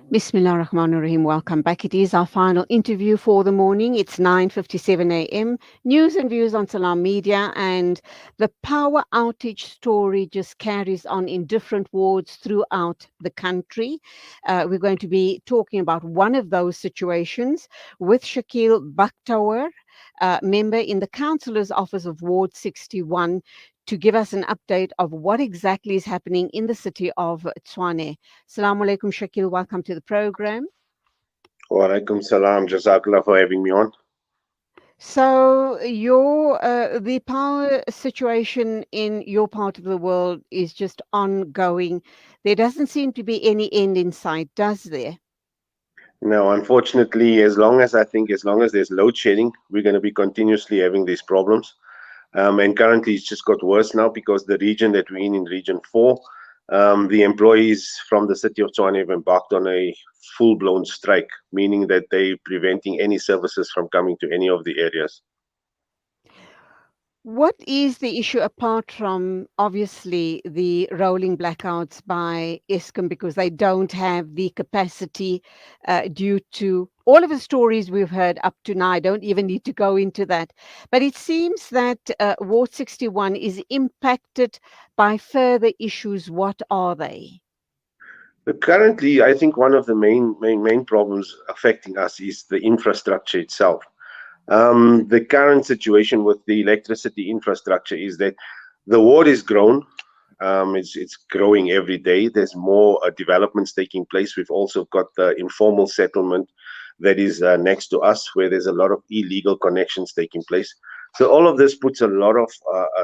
Bismillah ar-Rahman ar-Rahim. Welcome back. It is our final interview for the morning. It's 9:57 a.m. News and views on Salam Media, and the power outage story just carries on in different wards throughout the country. We're going to be talking about one of those situations with Shakeel Bhaktawer, member in the Councillor's Office of Ward 61, to give us an update of what exactly is happening in the city of Tshwane. Assalamu alaikum, Shakeel. Welcome to the program. Wa alaikum salam. Jazakallah for having me on. So, the power situation in your part of the world is just ongoing. There doesn't seem to be any end in sight, does there? No, unfortunately, as long as there's load shedding, we're going to be continuously having these problems. And currently, it's just got worse now because the region that we're in Region 4, the employees from the city of Tshwane have embarked on a full-blown strike, meaning that they're preventing any services from coming to any of the areas. What is the issue apart from obviously the rolling blackouts by Eskom because they don't have the capacity due to all of the stories we've heard up to now? I don't even need to go into that. But it seems that Ward 61 is impacted by further issues. What are they? But currently, I think one of the main problems affecting us is the infrastructure itself. The current situation with the electricity infrastructure is that the ward is grown. It's growing every day. There's more developments taking place. We've also got the informal settlement that is next to us, where there's a lot of illegal connections taking place. So all of this puts a lot of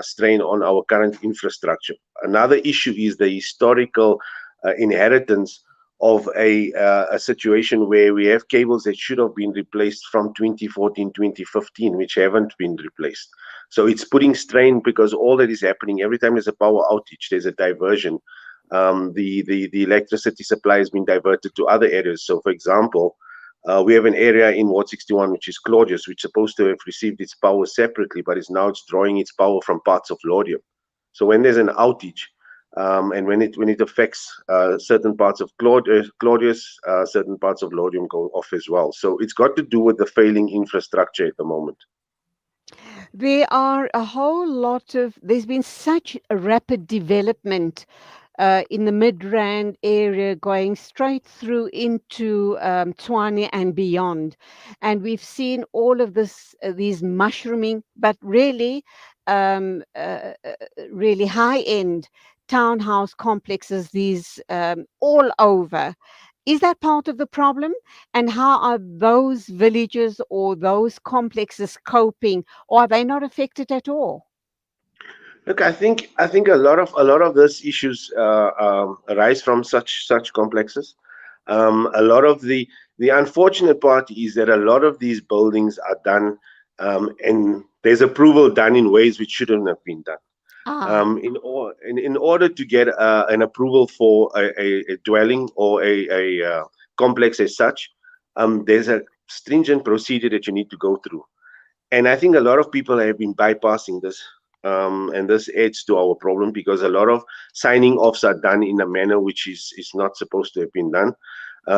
strain on our current infrastructure. Another issue is the historical inheritance of a situation where we have cables that should have been replaced from 2014, 2015, which haven't been replaced. So it's putting strain because all that is happening, every time there's a power outage, there's a diversion. The electricity supply has been diverted to other areas. So for example, we have an area in Ward 61, which is Claudius, which is supposed to have received its power separately, but is now it's drawing its power from parts of Laudium. So when there's an outage, and when it affects certain parts of Claudius, certain parts of Laudium go off as well. So it's got to do with the failing infrastructure at the moment. There are a whole lot of, there's been such a rapid development in the Midrand area going straight through into Tshwane and beyond. And we've seen all of this, these mushrooming, but really, really high-end townhouse complexes, these all over. Is that part of the problem? And how are those villages or those complexes coping? Or are they not affected at all? Look, I think a lot of those issues arise from such complexes. A lot of the unfortunate part is that a lot of these buildings are done, and there's approval done in ways which shouldn't have been done. In order to get an approval for a dwelling or a complex as such, there's a stringent procedure that you need to go through. And I think a lot of people have been bypassing this. And this adds to our problem because a lot of signing offs are done in a manner which is not supposed to have been done,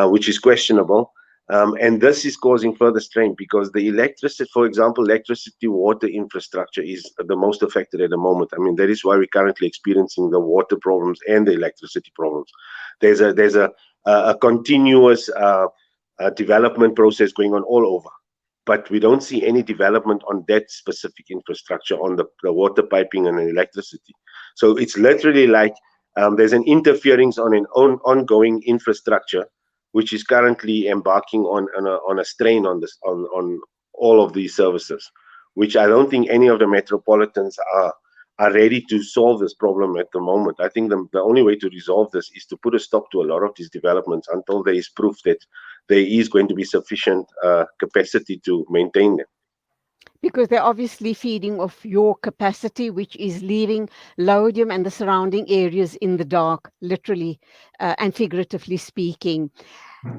which is questionable. And this is causing further strain because the electricity, for example, electricity, water infrastructure is the most affected at the moment. I mean, that is why we're currently experiencing the water problems and the electricity problems. There's a continuous development process going on all over. But we don't see any development on that specific infrastructure, on the water piping and the electricity. So it's literally like there's an interference on an ongoing infrastructure, which is currently embarking on a strain on all of these services, which I don't think any of the metropolitans are ready to solve this problem at the moment. I think the only way to resolve this is to put a stop to a lot of these developments until there is proof that there is going to be sufficient capacity to maintain them. Because they're obviously feeding off your capacity, which is leaving Laudium and the surrounding areas in the dark, literally and figuratively speaking.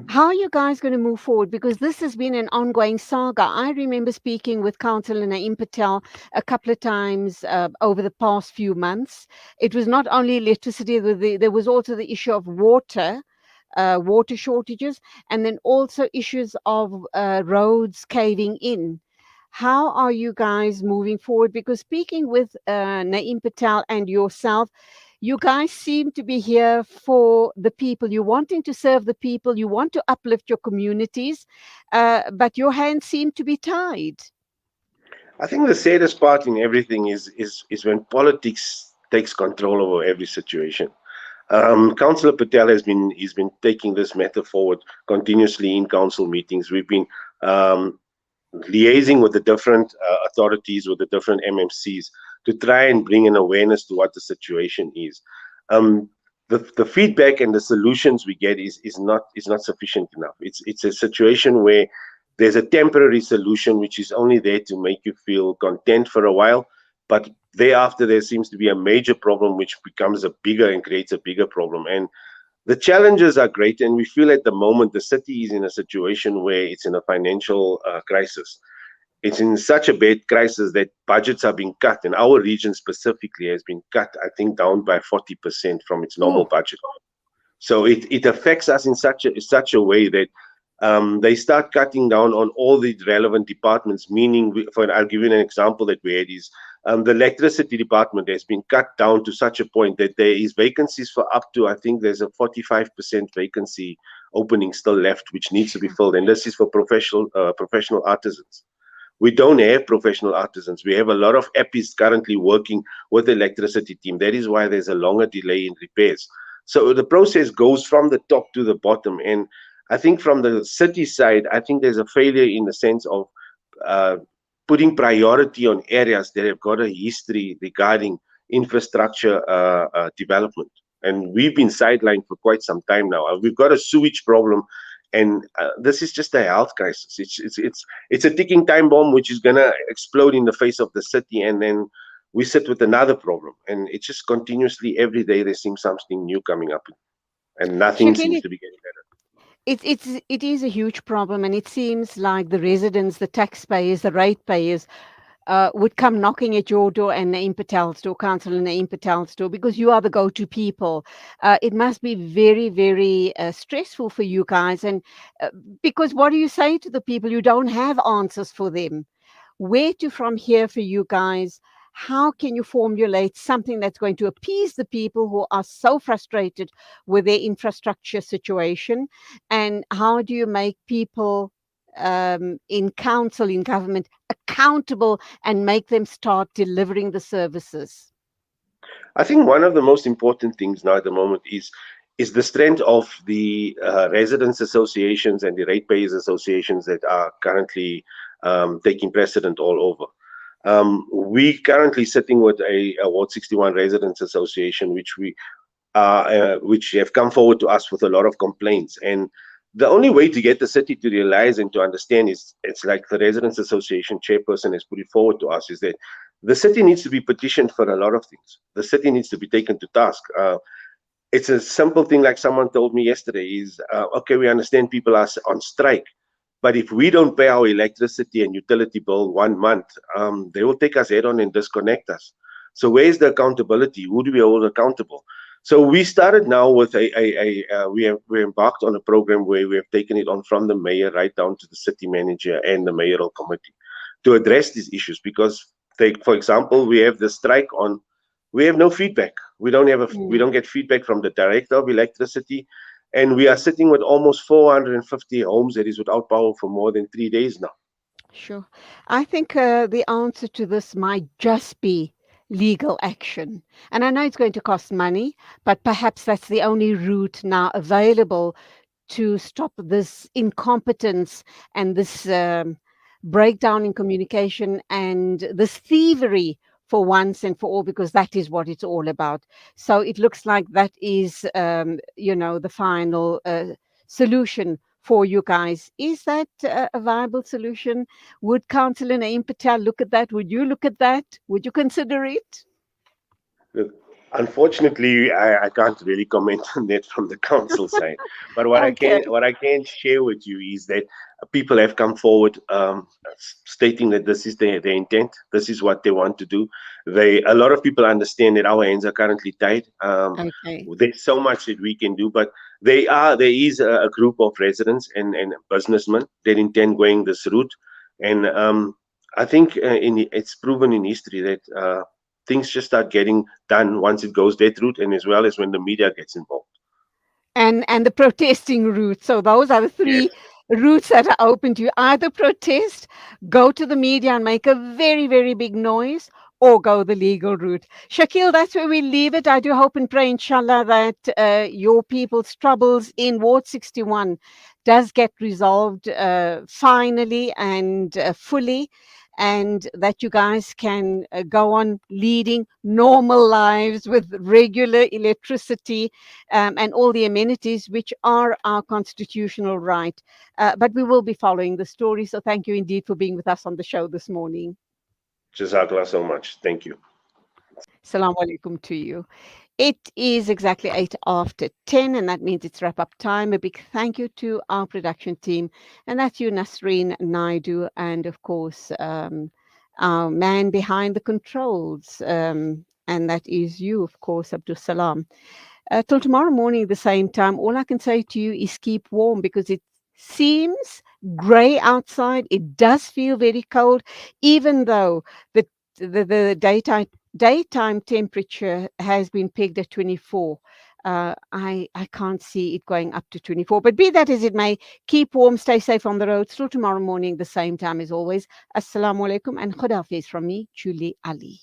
How are you guys going to move forward? Because this has been an ongoing saga. I remember speaking with Councillor Naeem Patel a couple of times over the past few months. It was not only electricity, there was also the issue of water, water shortages, and then also issues of roads caving in. How are you guys moving forward? Because speaking with Naeem Patel and yourself, you guys seem to be here for the people. You're wanting to serve the people. You want to uplift your communities, but your hands seem to be tied. I think the saddest part in everything is when politics takes control over every situation. Councillor Patel he's been taking this matter forward continuously in council meetings. We've been um, liaising with the different authorities, with the different MMCs, to try and bring an awareness to what the situation is. Um, the feedback and the solutions we get is not sufficient enough. It's a situation where there's a temporary solution which is only there to make you feel content for a while, but thereafter there seems to be a major problem which becomes a bigger and creates a bigger problem. And the challenges are great, and we feel at the moment the city is in a situation where it's in a financial crisis. It's in such a bad crisis that budgets are being cut, and our region specifically has been cut, I think, down by 40% from its normal Oh, budget. So it affects us in such a way that they start cutting down on all the relevant departments. Meaning, I'll give you an example that we had is the electricity department has been cut down to such a point that there is vacancies for up to, I think there's a 45% vacancy opening still left, which needs to be sure. filled, and this is for professional artisans. We don't have professional artisans. We have a lot of APIs currently working with the electricity team. That is why there's a longer delay in repairs. So the process goes from the top to the bottom. And I think from the city side, I think there's a failure in the sense of uh, putting priority on areas that have got a history regarding infrastructure development. And we've been sidelined for quite some time now. We've got a sewage problem, and this is just a health crisis. It's a ticking time bomb which is gonna explode in the face of the city, and then we sit with another problem. And it's just continuously every day there seems something new coming up, and nothing seems Shakeel, to be getting better. it is a huge problem, and it seems like the residents, the taxpayers, the ratepayers would come knocking at your door and Naeem Patel's door, Councillor Naeem Patel's door, because you are the go-to people. It must be very, very stressful for you guys, and because what do you say to the people? You don't have answers for them. Where to from here for you guys? How can you formulate something that's going to appease the people who are so frustrated with their infrastructure situation? And how do you make people in council, in government, accountable and make them start delivering the services? I think one of the most important things now at the moment is the strength of the residents associations and the ratepayers associations that are currently taking precedent all over. We currently sitting with a Ward 61 Residents Association, which have come forward to us with a lot of complaints. And the only way to get the city to realize and to understand is, it's like the Residents Association chairperson has put it forward to us, is that the city needs to be petitioned for a lot of things. The city needs to be taken to task. It's a simple thing, like someone told me yesterday, is okay, we understand people are on strike, but if we don't pay our electricity and utility bill 1 month, they will take us head on and disconnect us. So where's the accountability? Who do we hold accountable? So we started now with we embarked on a program where we have taken it on from the mayor right down to the city manager and the mayoral committee to address these issues. Because, take for example, we have the strike on, we have no feedback. We Mm. don't get feedback from the director of electricity, and we are sitting with almost 450 homes that is without power for more than 3 days now. Sure. I think the answer to this might just be legal action. And I know it's going to cost money, but perhaps that's the only route now available to stop this incompetence and this breakdown in communication and this thievery for once and for all, because that is what it's all about. So it looks like that is, the final solution for you guys. Is that a viable solution? Would Councillor Naeem Patel look at that? Would you look at that? Would you consider it? Unfortunately, I can't really comment on that from the council side. But Okay. what I can share with you is that people have come forward, stating that this is their intent. This is what they want to do. A lot of people understand that our hands are currently tied. Okay. There's so much that we can do, but there is a group of residents and businessmen that intend going this route. And I think it's proven in history that things just start getting done once it goes that route, and as well as when the media gets involved. And the protesting route. So those are the Yes, three routes that are open to you. Either protest, go to the media and make a very, very big noise, or go the legal route. Shakeel, that's where we leave it. I do hope and pray, inshallah, that your people's troubles in Ward 61 does get resolved finally and fully, and that you guys can go on leading normal lives with regular electricity and all the amenities which are our constitutional right. But we will be following the story. So thank you indeed for being with us on the show this morning. Jazakallah so much. Thank you. Assalamu alaikum to you. It is exactly 8 after 10, and that means it's wrap up time. A big thank you to our production team, and that's you, Nasreen Naidu, and of course, our man behind the controls, and that is you, of course, Abdul Salam. Till tomorrow morning, the same time, all I can say to you is keep warm because it seems grey outside. It does feel very cold, even though the the daytime temperature has been pegged at 24. I can't see it going up to 24. But be that as it may, keep warm, stay safe on the road. Till tomorrow morning, the same time as always. Assalamu alaikum and khudafiz from me, Julie Ali.